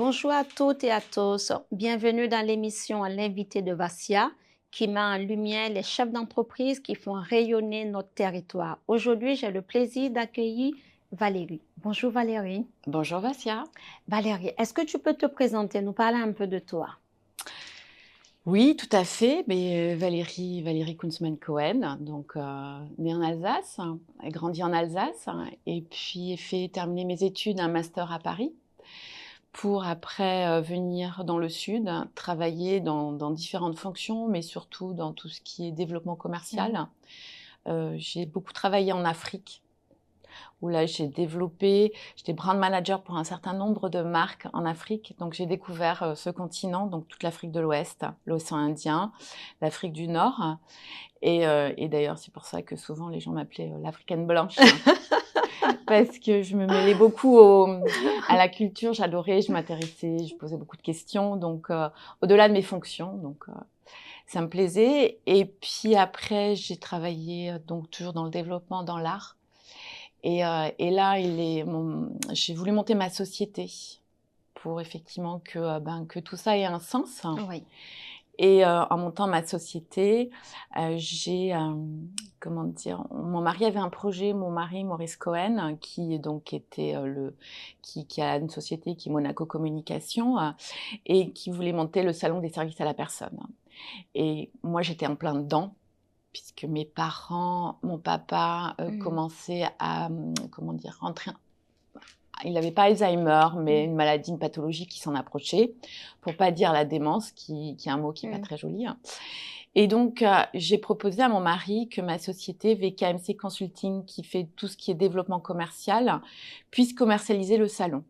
Bonjour à toutes et à tous. Bienvenue dans l'émission L'invité de Vassia qui met en lumière les chefs d'entreprise qui font rayonner notre territoire. Aujourd'hui, j'ai le plaisir d'accueillir Valérie. Bonjour Valérie. Bonjour Vassia. Valérie, est-ce que tu peux te présenter, nous parler un peu de toi? Oui, tout à fait. Mais Valérie Kunzmann-Cohen, donc née en Alsace, grandie en Alsace, et puis terminer mes études, un master à Paris, pour après venir dans le sud, travailler dans différentes fonctions, mais surtout dans tout ce qui est développement commercial. J'ai beaucoup travaillé en Afrique, où là j'étais brand manager pour un certain nombre de marques en Afrique. Donc j'ai découvert ce continent, donc toute l'Afrique de l'Ouest, l'océan Indien, l'Afrique du Nord. Et d'ailleurs, c'est pour ça que souvent les gens m'appelaient l'Africaine blanche. Parce que je me mêlais beaucoup à la culture, j'adorais, je m'intéressais, je posais beaucoup de questions, donc au-delà de mes fonctions, donc ça me plaisait. Et puis après, j'ai travaillé donc toujours dans le développement, dans l'art. Et là, j'ai voulu monter ma société pour effectivement que tout ça ait un sens. Oui. Et en montant ma société, mon mari avait un projet, mon mari Maurice Cohen, qui donc était qui a une société qui est Monaco Communication et qui voulait monter le salon des services à la personne. Et moi, j'étais en plein dedans, puisque mes parents, mon papa commençait à, rentrer. Il n'avait pas Alzheimer, mais une maladie, une pathologie qui s'en approchait, pour pas dire la démence, qui est un mot qui est pas très joli. Et donc, j'ai proposé à mon mari que ma société VKMC Consulting, qui fait tout ce qui est développement commercial, puisse commercialiser le salon.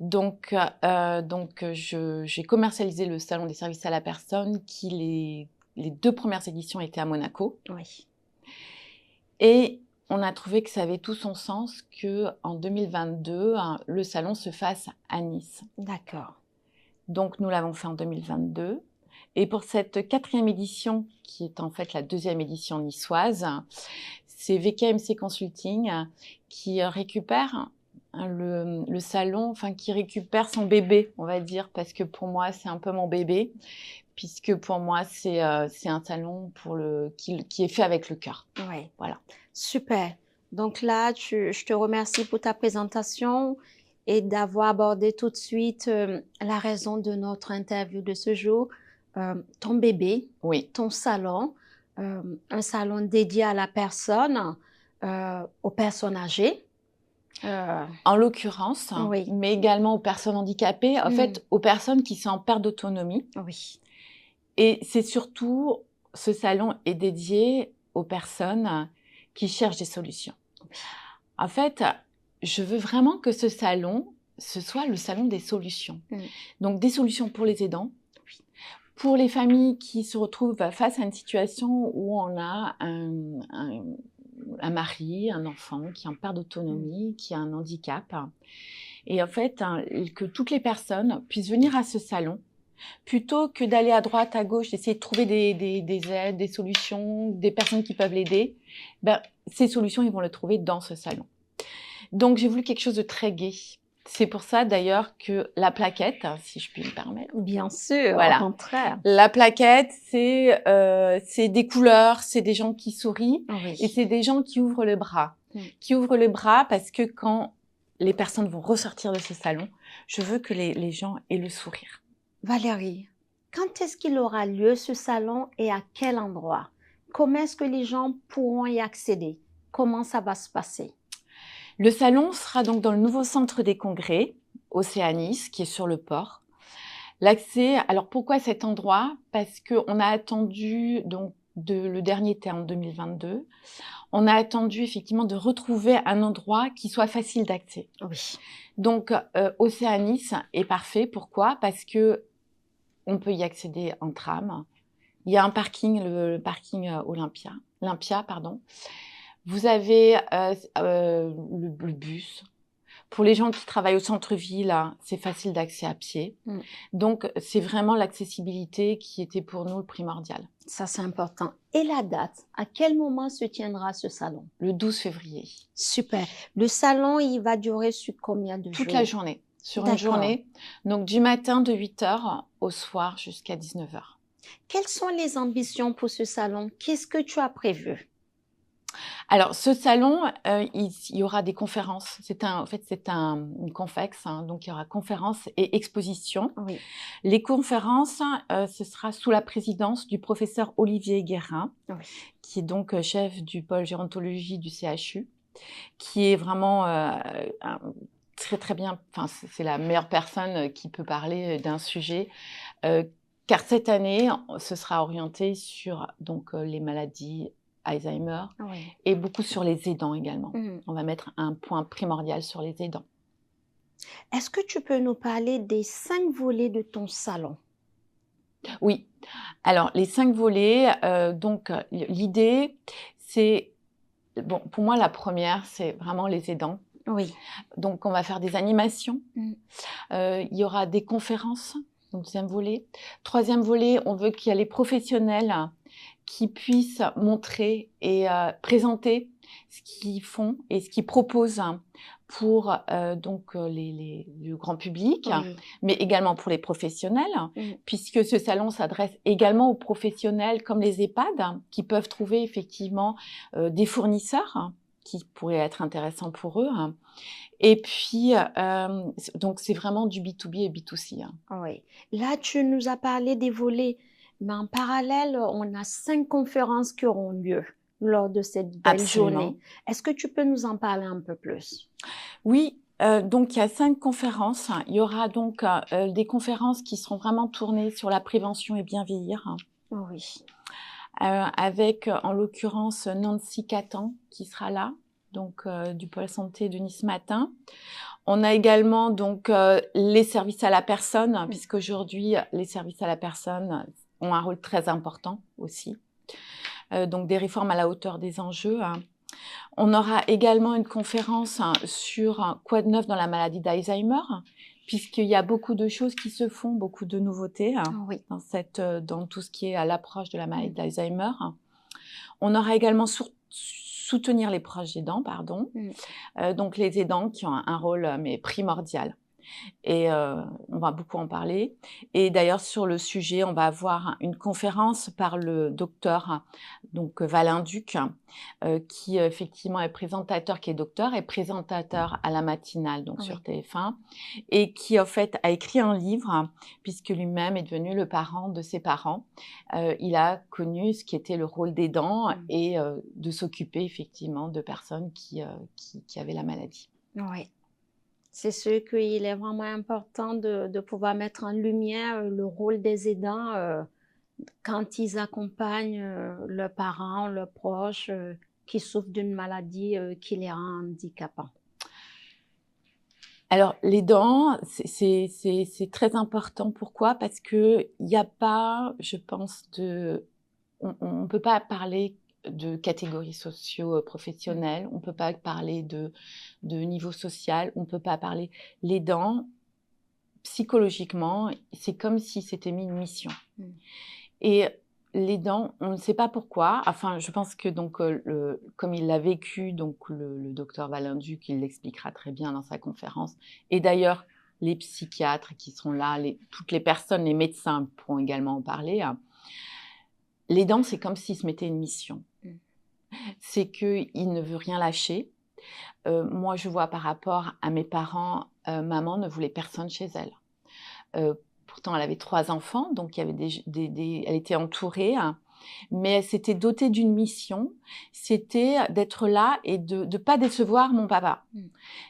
Donc, j'ai commercialisé le salon des services à la personne, qui les 2 premières éditions étaient à Monaco. Oui. Et on a trouvé que ça avait tout son sens qu'en 2022, le salon se fasse à Nice. D'accord. Donc, nous l'avons fait en 2022. Et pour cette 4e édition, qui est en fait la 2e édition niçoise, c'est VKMC Consulting qui récupère le salon, enfin qui récupère son bébé, on va dire, parce que pour moi, c'est un peu mon bébé, puisque pour moi, c'est un salon qui est fait avec le cœur. Oui. Voilà. Super. Donc là, je te remercie pour ta présentation et d'avoir abordé tout de suite la raison de notre interview de ce jour. Ton bébé, Oui. ton salon, un salon dédié à la personne, aux personnes âgées. En l'occurrence, Oui. mais également aux personnes handicapées, en fait, aux personnes qui sont en perte d'autonomie. Oui. Et c'est surtout, ce salon est dédié aux personnes qui cherchent des solutions. En fait, je veux vraiment que ce salon, ce soit le salon des solutions. Donc, des solutions pour les aidants, pour les familles qui se retrouvent face à une situation où on a un mari, un enfant qui est en perte d'autonomie, qui a un handicap. Et en fait, que toutes les personnes puissent venir à ce salon, plutôt que d'aller à droite, à gauche, essayer de trouver des aides, des solutions, des personnes qui peuvent l'aider, ces solutions, ils vont les trouver dans ce salon. Donc, j'ai voulu quelque chose de très gai. C'est pour ça, d'ailleurs, que la plaquette, si je puis me permettre. Bien sûr, voilà. au contraire. La plaquette, c'est des couleurs, c'est des gens qui sourient, Oui. et c'est des gens qui ouvrent le bras. Qui ouvrent le bras parce que quand les personnes vont ressortir de ce salon, je veux que les gens aient le sourire. Valérie, quand est-ce qu'il aura lieu ce salon et à quel endroit? Comment est-ce que les gens pourront y accéder? Comment ça va se passer? Le salon sera donc dans le nouveau centre des congrès, Océanis, qui est sur le port. L'accès, alors pourquoi cet endroit? Parce qu'on a attendu, donc le dernier était en 2022, on a attendu effectivement de retrouver un endroit qui soit facile d'accès. Oui. Donc Océanis est parfait, pourquoi? Parce que on peut y accéder en tram. Il y a un parking, le parking Olympia, pardon. Vous avez le bus. Pour les gens qui travaillent au centre-ville, c'est facile d'accès à pied. Donc, c'est vraiment l'accessibilité qui était pour nous le primordial. Ça, c'est important. Et la date? À quel moment se tiendra ce salon? Le 12 février. Super. Le salon, il va durer sur combien de jours? Toute la journée. sur une D'accord. journée. Donc du matin de 8 heures au soir jusqu'à 19 heures. Quelles sont les ambitions pour ce salon? Qu'est-ce que tu as prévu? Alors, ce salon, il y aura des conférences. En fait, c'est une confex, hein, donc il y aura conférences et expositions. Oui, Les conférences, ce sera sous la présidence du professeur Olivier Guérin, oui. qui est donc chef du pôle gérontologie du CHU, qui est vraiment très très bien. Enfin, c'est la meilleure personne qui peut parler d'un sujet, euh, car cette année, ce sera orienté sur donc les maladies Alzheimer Oui. et beaucoup sur les aidants également. Mhm. On va mettre un point primordial sur les aidants. Est-ce que tu peux nous parler des 5 volets de ton salon? Oui, alors les 5 volets, donc l'idée, c'est bon, pour moi, la première, c'est vraiment les aidants. Oui. Donc on va faire des animations, Mhm. il y aura des conférences, donc 2e volet. 3e volet, on veut qu'il y ait les professionnels qui puissent montrer et présenter ce qu'ils font et ce qu'ils proposent pour donc le grand public, Oui. mais également pour les professionnels, Mhm. puisque ce salon s'adresse également aux professionnels comme les EHPAD, qui peuvent trouver effectivement des fournisseurs qui pourraient être intéressants pour eux. Et puis, donc c'est vraiment du B2B et B2C. Oui. Là, tu nous as parlé des volets, mais en parallèle, on a 5 conférences qui auront lieu lors de cette belle Absolument. journée. Est-ce que tu peux nous en parler un peu plus? Oui, donc il y a 5 conférences. Il y aura donc des conférences qui seront vraiment tournées sur la prévention et bien vieillir, Oui. avec en l'occurrence Nancy Catan qui sera là, donc du pôle santé de Nice Matin. On a également donc les services à la personne, puisqu'aujourd'hui les services à la personne ont un rôle très important aussi. Donc des réformes à la hauteur des enjeux. On aura également une conférence sur quoi de neuf dans la maladie d'Alzheimer, puisqu'il y a beaucoup de choses qui se font, beaucoup de nouveautés Oui. dans tout ce qui est à l'approche de la maladie d'Alzheimer. On aura également soutenir les proches aidants, donc les aidants qui ont un rôle mais primordial. Et on va beaucoup en parler. Et d'ailleurs, sur le sujet, on va avoir une conférence par le docteur donc Valin Duc, qui effectivement est présentateur, qui est docteur et présentateur à la matinale, donc sur TF1, et qui en fait a écrit un livre, puisque lui-même est devenu le parent de ses parents. Il a connu ce qui était le rôle d'aidant et de s'occuper effectivement de personnes qui avaient la maladie. Oui. C'est sûr qu'il est vraiment important de pouvoir mettre en lumière le rôle des aidants quand ils accompagnent leurs parents, leurs proches qui souffrent d'une maladie qui les rend handicapants. Alors, les dents, c'est très important. Pourquoi? Parce qu'il n'y a pas, je pense, on ne peut pas parler de catégories socio-professionnelles, on ne peut pas parler de niveau social, on ne peut pas parler. Les dents, psychologiquement, c'est comme si c'était mis une mission. Et les dents, on ne sait pas pourquoi. Enfin, je pense que donc, comme il l'a vécu, donc le docteur Valenduc, il l'expliquera très bien dans sa conférence. Et d'ailleurs, les psychiatres qui sont là, toutes les personnes, les médecins pourront également en parler. Les dents, c'est comme s'il se mettait une mission. C'est qu'il ne veut rien lâcher. Moi, je vois par rapport à mes parents, maman ne voulait personne chez elle. Pourtant, elle avait 3 enfants, donc il y avait elle était entourée, mais elle s'était dotée d'une mission, c'était d'être là et de ne pas décevoir mon papa.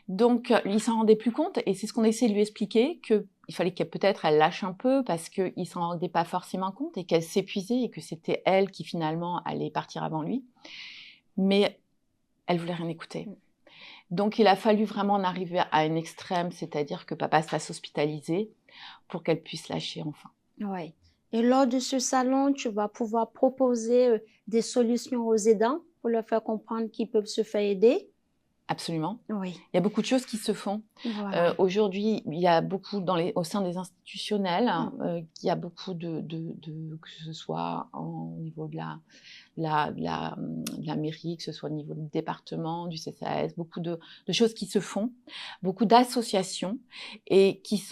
Donc, il s'en rendait plus compte, et c'est ce qu'on essaie de lui expliquer, qu'il fallait peut-être elle lâche un peu, parce qu'il ne s'en rendait pas forcément compte, et qu'elle s'épuisait, et que c'était elle qui finalement allait partir avant lui. Mais elle voulait rien écouter. Donc, il a fallu vraiment en arriver à un extrême, c'est-à-dire que papa se fasse hospitaliser, pour qu'elle puisse lâcher enfin. Oui. Et lors de ce salon, tu vas pouvoir proposer des solutions aux aidants pour leur faire comprendre qu'ils peuvent se faire aider. absolument. Oui, Il y a beaucoup de choses qui se font. voilà. Aujourd'hui, il y a beaucoup au sein des institutionnels, Mm. il y a beaucoup que ce soit au niveau de la mairie, que ce soit au niveau du département, du CCAS, beaucoup de choses qui se font, beaucoup d'associations et qui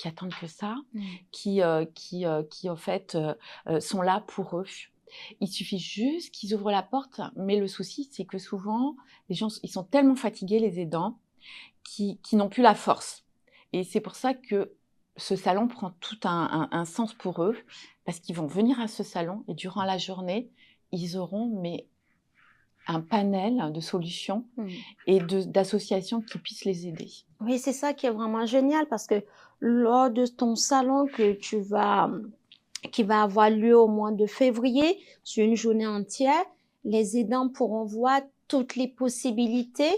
attendent que ça, Mm. qui en fait sont là pour eux. Il suffit juste qu'ils ouvrent la porte, mais le souci, c'est que souvent, les gens, ils sont tellement fatigués, les aidants, qui n'ont plus la force. Et c'est pour ça que ce salon prend tout un sens pour eux, parce qu'ils vont venir à ce salon et durant la journée, ils auront un panel de solutions Mm. et d'associations qui puissent les aider. Oui, c'est ça qui est vraiment génial parce que lors de ton salon qui va avoir lieu au mois de février, sur une journée entière, les aidants pourront voir toutes les possibilités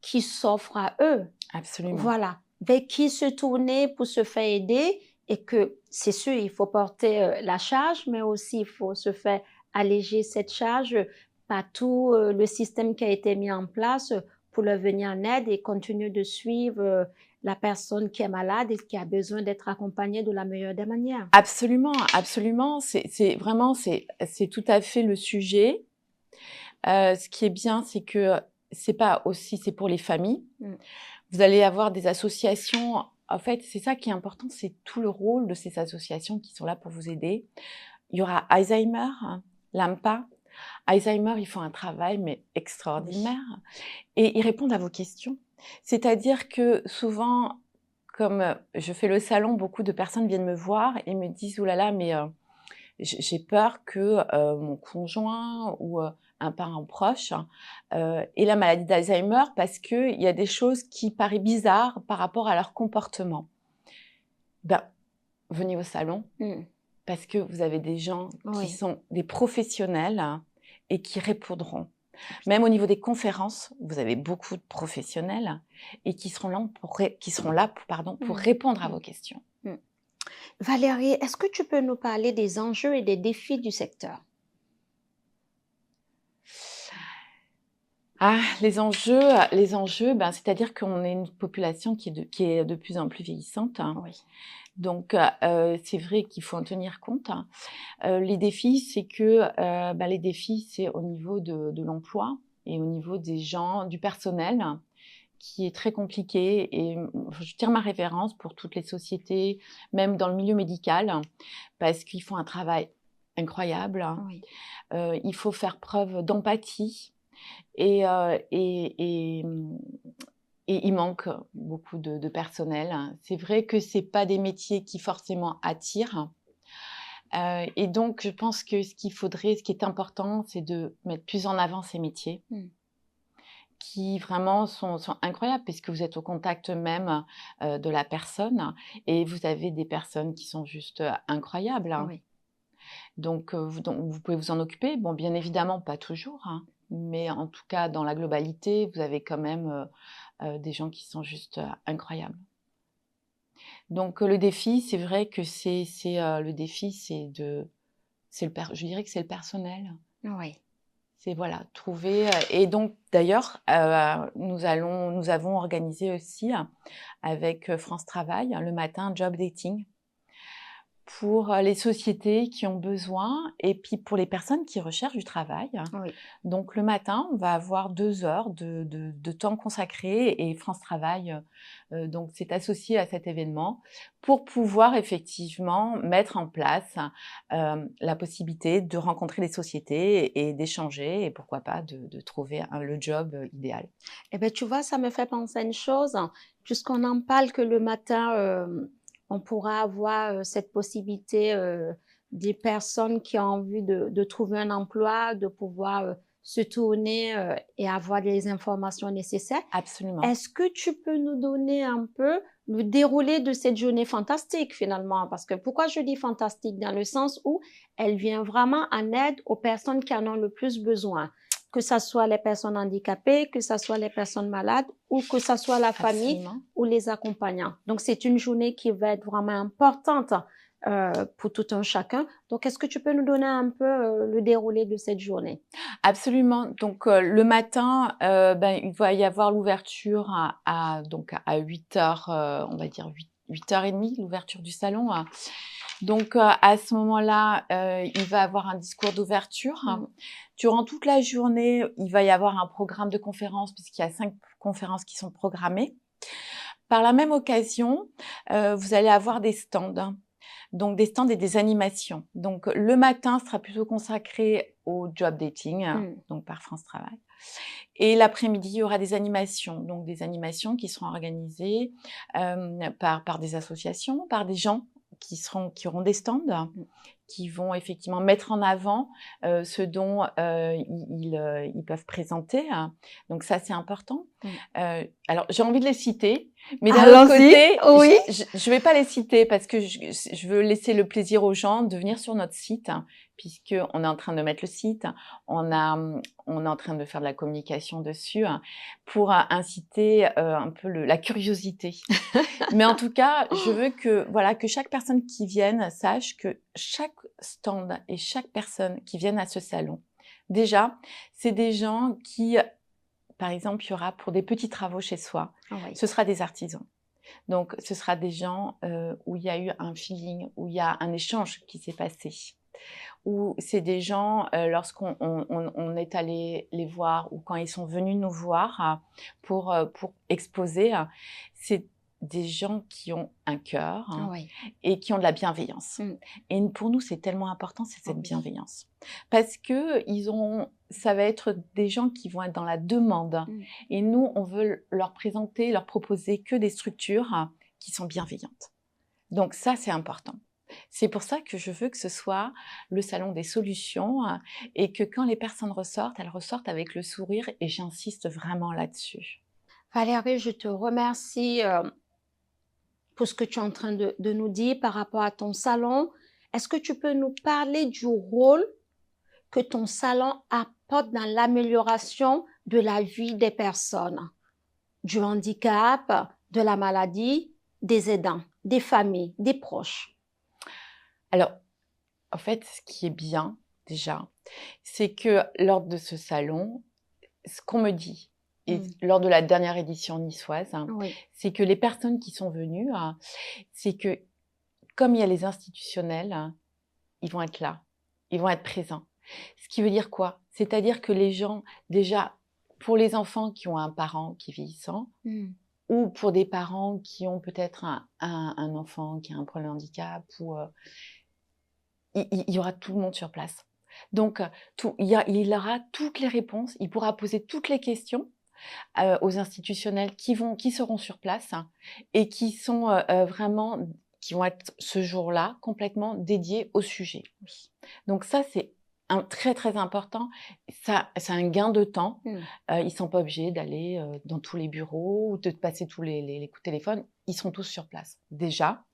qui s'offrent à eux. Absolument. Voilà, vers qui se tourner pour se faire aider et que c'est sûr, il faut porter la charge, mais aussi il faut se faire alléger cette charge par tout le système qui a été mis en place pour leur venir en aide et continuer de suivre la personne qui est malade et qui a besoin d'être accompagnée de la meilleure des manières. Absolument, absolument. C'est vraiment, c'est tout à fait le sujet. Ce qui est bien, c'est que c'est pas aussi, c'est pour les familles. Mm. Vous allez avoir des associations. En fait, c'est ça qui est important, c'est tout le rôle de ces associations qui sont là pour vous aider. Il y aura Alzheimer, l'AMPA. Alzheimer, ils font un travail mais extraordinaire et ils répondent à vos questions. C'est-à-dire que souvent, comme je fais le salon, beaucoup de personnes viennent me voir et me disent: «Ouh là là, mais j'ai peur que mon conjoint ou un parent proche ait la maladie d'Alzheimer parce qu'il y a des choses qui paraissent bizarres par rapport à leur comportement». Ben, venez au salon Mm. parce que vous avez des gens qui Oui. sont des professionnels et qui répondront. Même au niveau des conférences, vous avez beaucoup de professionnels et qui seront là pour Mm. répondre à Mm. vos questions. Mm. Valérie, est-ce que tu peux nous parler des enjeux et des défis du secteur? Ah, les enjeux, ben, c'est-à-dire qu'on est une population qui est de plus en plus vieillissante. Oui. Donc, c'est vrai qu'il faut en tenir compte. Les défis, c'est que, les défis, c'est au niveau de l'emploi et au niveau des gens, du personnel, qui est très compliqué. Et je tire ma révérence pour toutes les sociétés, même dans le milieu médical, parce qu'ils font un travail incroyable. Oui. Il faut faire preuve d'empathie et, il manque beaucoup de personnel. C'est vrai que c'est pas des métiers qui forcément attirent. Et donc, je pense que ce qui est important, c'est de mettre plus en avant ces métiers Mm. qui vraiment sont incroyables puisque vous êtes au contact même de la personne et vous avez des personnes qui sont juste incroyables. Oui. Donc, vous pouvez vous en occuper. Bon, bien évidemment, pas toujours, mais en tout cas, dans la globalité, vous avez quand même des gens qui sont juste incroyables. Donc, le défi, c'est vrai que le défi, je dirais que c'est le personnel. Oui. C'est voilà, trouver. Et donc, d'ailleurs, nous avons organisé aussi avec France Travail le matin un job dating pour les sociétés qui ont besoin et puis pour les personnes qui recherchent du travail. Oui. Donc le matin, on va avoir 2 heures de temps consacré et France Travail donc s'est associé à cet événement pour pouvoir effectivement mettre en place la possibilité de rencontrer les sociétés et d'échanger et pourquoi pas de trouver le job idéal. Eh bien, tu vois, ça me fait penser à une chose, puisqu'on en parle que le matin, on pourra avoir cette possibilité des personnes qui ont envie de trouver un emploi, de pouvoir se tourner et avoir les informations nécessaires. Absolument. Est-ce que tu peux nous donner un peu le déroulé de cette journée fantastique finalement? Parce que pourquoi je dis fantastique? Dans le sens où elle vient vraiment en aide aux personnes qui en ont le plus besoin, que ce soit les personnes handicapées, que ce soit les personnes malades ou que ce soit la famille Absolument. ou les accompagnants. Donc c'est une journée qui va être vraiment importante pour tout un chacun. Donc, est-ce que tu peux nous donner un peu le déroulé de cette journée? Absolument. Donc, le matin, il va y avoir l'ouverture donc à 8h, on va dire 8h30, l'ouverture du salon. Donc, à ce moment-là, il va y avoir un discours d'ouverture. Durant toute la journée, il va y avoir un programme de conférences puisqu'il y a 5 conférences qui sont programmées. Par la même occasion, vous allez avoir des stands. Donc, des stands et des animations. Donc, le matin sera plutôt consacré au job dating, donc par France Travail. Et l'après-midi, il y aura des animations. Donc, des animations qui seront organisées par des associations, par des gens qui auront des stands, qui vont effectivement mettre en avant ce dont ils peuvent présenter. Donc ça, c'est important. Alors, j'ai envie de les citer, mais d'un autre côté, oui. je vais pas les citer parce que je veux laisser le plaisir aux gens de venir sur notre site, puisqu'on est en train de mettre le site, on est en train de faire de la communication dessus pour inciter un peu la curiosité. Mais en tout cas, je veux que chaque personne qui vienne sache que chaque stand et chaque personne qui vienne à ce salon, déjà, c'est des gens qui, par exemple, il y aura pour des petits travaux chez soi, ce sera des artisans. Donc, ce sera des gens où il y a eu un feeling, où il y a un échange qui s'est passé. Où c'est des gens, lorsqu'on est allé les voir ou quand ils sont venus nous voir pour exposer, c'est des gens qui ont un cœur et qui ont de la bienveillance. Et pour nous, c'est tellement important, c'est cette bienveillance. Parce que ça va être des gens qui vont être dans la demande. Et nous, on veut leur présenter, leur proposer que des structures qui sont bienveillantes. Donc ça, c'est important. C'est pour ça que je veux que ce soit le salon des solutions et que quand les personnes ressortent, elles ressortent avec le sourire et j'insiste vraiment là-dessus. Valérie, je te remercie pour ce que tu es en train de nous dire par rapport à ton salon. Est-ce que tu peux nous parler du rôle que ton salon apporte dans l'amélioration de la vie des personnes, du handicap, de la maladie, des aidants, des familles, des proches? Alors, en fait, ce qui est bien, déjà, c'est que lors de ce salon, ce qu'on me dit, et lors de la dernière édition niçoise, c'est que les personnes qui sont venues, c'est que comme il y a les institutionnels, ils vont être là, ils vont être présents. Ce qui veut dire quoi? C'est-à-dire que les gens, déjà, pour les enfants qui ont un parent qui est vieillissant, ou pour des parents qui ont peut-être un enfant qui a un problème de handicap, il y aura tout le monde sur place. Donc, il aura toutes les réponses, il pourra poser toutes les questions aux institutionnels qui seront sur place et qui sont qui vont être ce jour-là complètement dédiés au sujet. Donc ça, c'est très très important. Ça, c'est un gain de temps. Ils sont pas obligés d'aller dans tous les bureaux ou de passer tous les coups de téléphone. Ils seront tous sur place déjà.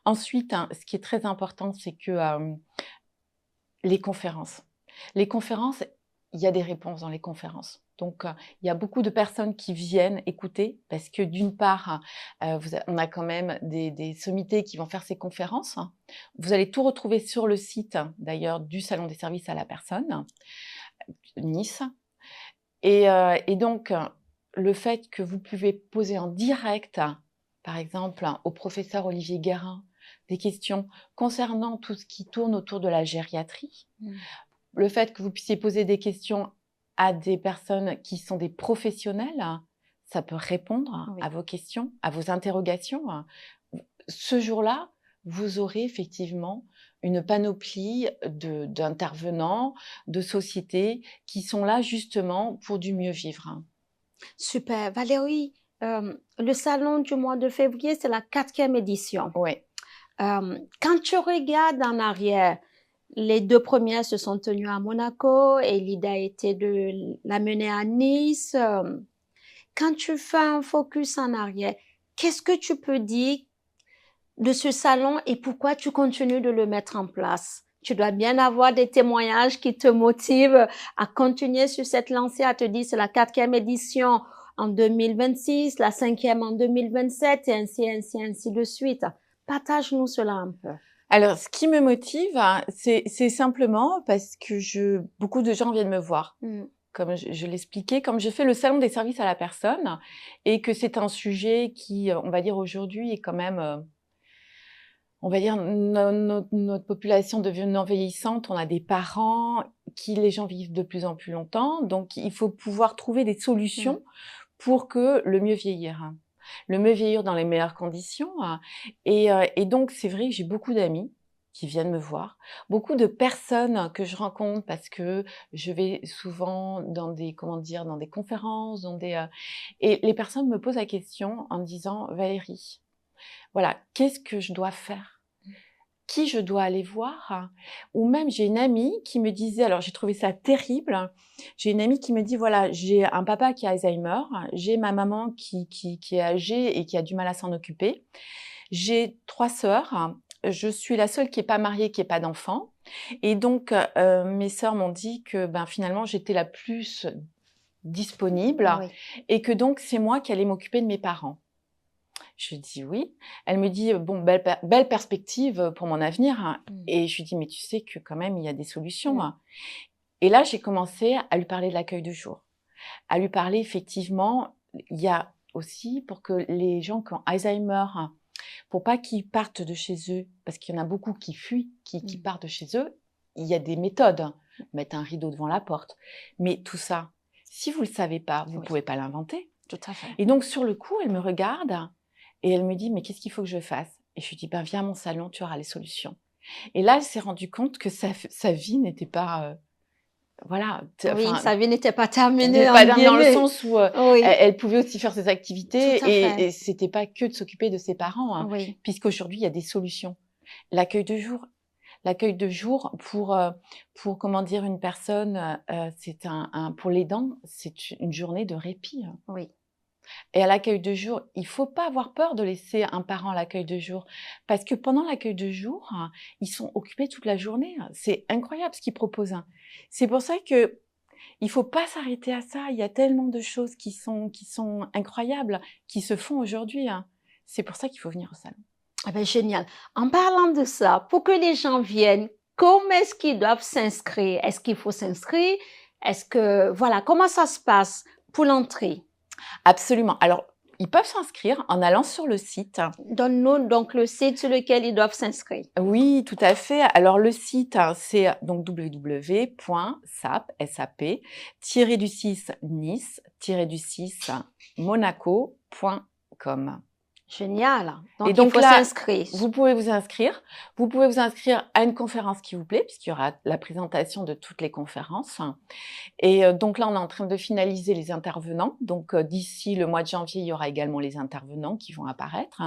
Ensuite, ce qui est très important, c'est que les conférences, il y a des réponses dans les conférences. Donc, il y a beaucoup de personnes qui viennent écouter parce que d'une part, on a quand même des sommités qui vont faire ces conférences. Vous allez tout retrouver sur le site, d'ailleurs, du Salon des services à la personne, Nice. Et donc, le fait que vous pouvez poser en direct, par exemple, au professeur Olivier Guérin, des questions concernant tout ce qui tourne autour de la gériatrie. Le fait que vous puissiez poser des questions à des personnes qui sont des professionnels, ça peut répondre à vos questions, à vos interrogations. Ce jour-là, vous aurez effectivement une panoplie d'intervenants, de sociétés qui sont là justement pour du mieux vivre. Super. Valérie, le salon du mois de février, c'est la 4e édition. Oui. Quand tu regardes en arrière, les 2 premières se sont tenues à Monaco et l'idée a été de la mener à Nice. Quand tu fais un focus en arrière, qu'est-ce que tu peux dire de ce salon et pourquoi tu continues de le mettre en place? Tu dois bien avoir des témoignages qui te motivent à continuer sur cette lancée, à te dire c'est la 4e édition en 2026, la 5e en 2027 et ainsi de suite. Partage-nous cela un peu. Alors, ce qui me motive, hein, c'est simplement parce que beaucoup de gens viennent me voir. Comme je l'expliquais, comme je fais le salon des services à la personne et que c'est un sujet qui, on va dire aujourd'hui, est quand même, on va dire, notre population devenant vieillissante, on a des parents les gens vivent de plus en plus longtemps, donc il faut pouvoir trouver des solutions pour que le mieux vieillir. Le mieux vieillir dans les meilleures conditions. Et donc, c'est vrai que j'ai beaucoup d'amis qui viennent me voir, beaucoup de personnes que je rencontre parce que je vais souvent dans des, comment dire, dans des conférences, et les personnes me posent la question en me disant: Valérie, voilà, qu'est-ce que je dois faire? Qui je dois aller voir? Ou même j'ai une amie qui me disait, alors j'ai trouvé ça terrible, j'ai une amie qui me dit: «Voilà, j'ai un papa qui a Alzheimer, j'ai ma maman qui est âgée et qui a du mal à s'en occuper. J'ai 3 sœurs, je suis la seule qui est pas mariée, qui ait pas d'enfant et donc mes sœurs m'ont dit que, ben, finalement, j'étais la plus disponible Oui. et que donc c'est moi qui allais m'occuper de mes parents». Je dis: «Oui». Elle me dit: «Bon, belle perspective pour mon avenir, hein». Et je lui dis: «Mais tu sais que quand même il y a des solutions, hein». Et là, j'ai commencé à lui parler de l'accueil de jour, à lui parler effectivement, il y a aussi pour que les gens qui ont Alzheimer, hein, pour pas qu'ils partent de chez eux, parce qu'il y en a beaucoup qui fuient, qui partent de chez eux, il y a des méthodes, hein. Mettre un rideau devant la porte. Mais tout ça, si vous le savez pas, vous pouvez pas l'inventer. Tout à fait. Et donc sur le coup, elle me regarde et elle me dit: «Mais qu'est-ce qu'il faut que je fasse?» Et je lui dis: «Ben, viens à mon salon, tu auras les solutions». Et là, elle s'est rendue compte que sa vie n'était pas, voilà, Oui, enfin, sa vie n'était pas elle terminée, n'était entre pas dans le guillemets. sens où, Oui, elle pouvait aussi faire ses tout activités à fait. et c'était pas que de s'occuper de ses parents, hein, Oui, puisqu'aujourd'hui, il y a des solutions. L'accueil de jour l'accueil de jour pour comment dire, une personne, c'est pour l'aidant, c'est une journée de répit, hein. oui. Et à l'accueil de jour, il faut pas avoir peur de laisser un parent à l'accueil de jour. Parce que pendant l'accueil de jour, hein, ils sont occupés toute la journée, hein. C'est incroyable ce qu'ils proposent, hein. C'est pour ça que il faut pas s'arrêter à ça. Il y a tellement de choses qui sont incroyables, qui se font aujourd'hui, hein. C'est pour ça qu'il faut venir au salon. Ah ben, génial. En parlant de ça, pour que les gens viennent, comment est-ce qu'ils doivent s'inscrire? Est-ce qu'il faut s'inscrire? Est-ce que, voilà, comment ça se passe pour l'entrée? Absolument. Alors, ils peuvent s'inscrire en allant sur le site. Donne-nous donc le site sur lequel ils doivent s'inscrire. Oui, tout à fait. Alors le site, hein, c'est donc www.sap nice-monaco.com. Génial. Et Donc, il donc faut là, s'inscrire. vous pouvez vous inscrire. Vous pouvez vous inscrire à une conférence qui vous plaît, puisqu'il y aura la présentation de toutes les conférences. Et donc là, on est en train de finaliser les intervenants. Donc d'ici le mois de janvier, il y aura également les intervenants qui vont apparaître,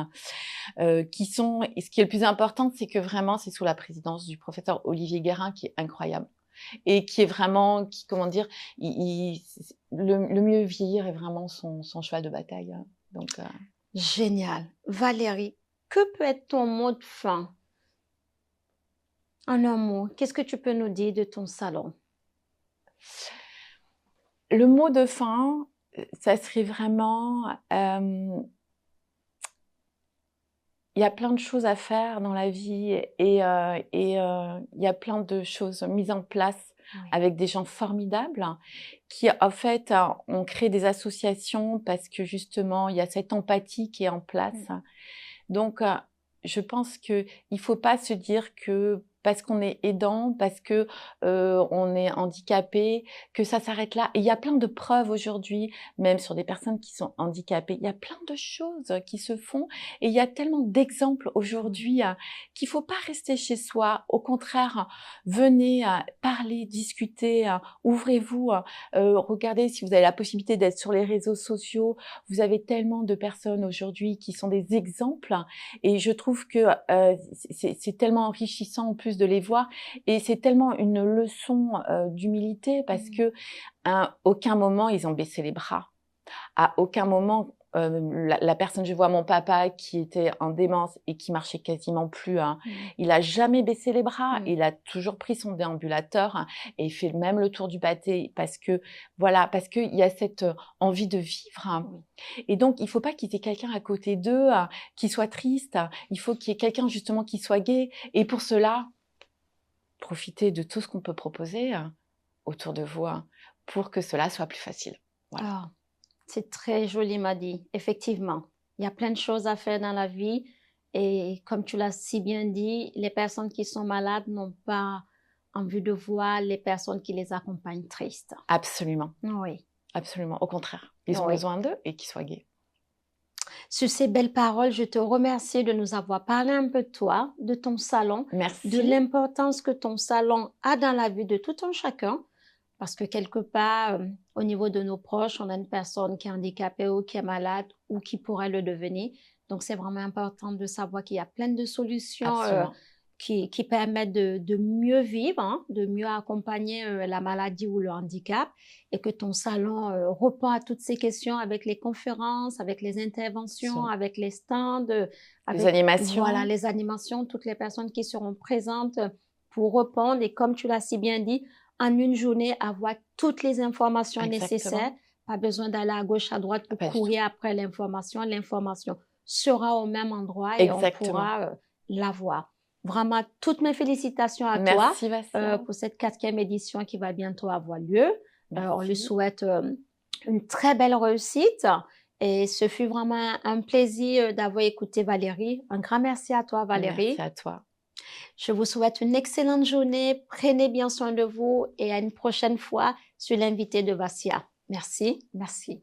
qui sont. Et ce qui est le plus important, c'est que vraiment, c'est sous la présidence du professeur Olivier Guérin, qui est incroyable et qui est vraiment, comment dire, le mieux vieillir est vraiment son cheval de bataille, hein. Donc Génial. Valérie, que peut être ton mot de fin? En un mot, qu'est-ce que tu peux nous dire de ton salon? le mot de fin, ça serait vraiment, il y a plein de choses à faire dans la vie il y a plein de choses mises en place Oui. avec des gens formidables qui, en fait, ont créé des associations parce que justement, il y a cette empathie qui est en place. Donc, je pense qu'il ne faut pas se dire que parce qu'on est aidant, parce que on est handicapé, que ça s'arrête là. Et il y a plein de preuves aujourd'hui, même sur des personnes qui sont handicapées. Il y a plein de choses qui se font et il y a tellement d'exemples aujourd'hui qu'il ne faut pas rester chez soi. Au contraire, venez parler, discuter, ouvrez-vous, regardez si vous avez la possibilité d'être sur les réseaux sociaux. Vous avez tellement de personnes aujourd'hui qui sont des exemples et je trouve que c'est tellement enrichissant en plus de les voir et c'est tellement une leçon d'humilité parce que à aucun moment ils ont baissé les bras. À aucun moment La personne, je vois mon papa qui était en démence et qui marchait quasiment plus, hein. Il a jamais baissé les bras. Il a toujours pris son déambulateur, hein, et il fait même le tour du pâté parce que, voilà, parce qu'il y a cette envie de vivre, hein. Et donc, il faut pas qu'il y ait quelqu'un à côté d'eux, qui soit triste. Il faut qu'il y ait quelqu'un justement qui soit gai. Et pour cela, profitez de tout ce qu'on peut proposer autour de vous, hein, pour que cela soit plus facile. Voilà. Ah, c'est très joli, Madi. Effectivement, il y a plein de choses à faire dans la vie. Et comme tu l'as si bien dit, les personnes qui sont malades n'ont pas envie de voir les personnes qui les accompagnent tristes. Absolument. Oui. Absolument. Au contraire, ils ont besoin d'eux et qu'ils soient gais. Sur ces belles paroles, je te remercie de nous avoir parlé un peu de toi, de ton salon, Merci. de l'importance que ton salon a dans la vie de tout un chacun. Parce que quelque part, au niveau de nos proches, on a une personne qui est handicapée ou qui est malade ou qui pourrait le devenir. Donc, c'est vraiment important de savoir qu'il y a plein de solutions qui permettent de mieux vivre, hein, de mieux accompagner la maladie ou le handicap, et que ton salon répond à toutes ces questions avec les conférences, avec les interventions, avec les stands, avec les animations. Voilà, les animations, toutes les personnes qui seront présentes pour répondre. Et comme tu l'as si bien dit, en une journée, avoir toutes les informations nécessaires. Pas besoin d'aller à gauche, à droite pour courir après l'information. L'information sera au même endroit et on pourra l'avoir. Vraiment, toutes mes félicitations à toi pour cette 4e édition qui va bientôt avoir lieu. On lui souhaite une très belle réussite. Et ce fut vraiment un plaisir d'avoir écouté Valérie. Un grand merci à toi, Valérie. Merci à toi. Je vous souhaite une excellente journée. Prenez bien soin de vous et à une prochaine fois sur l'invité de Vassia. Merci, merci.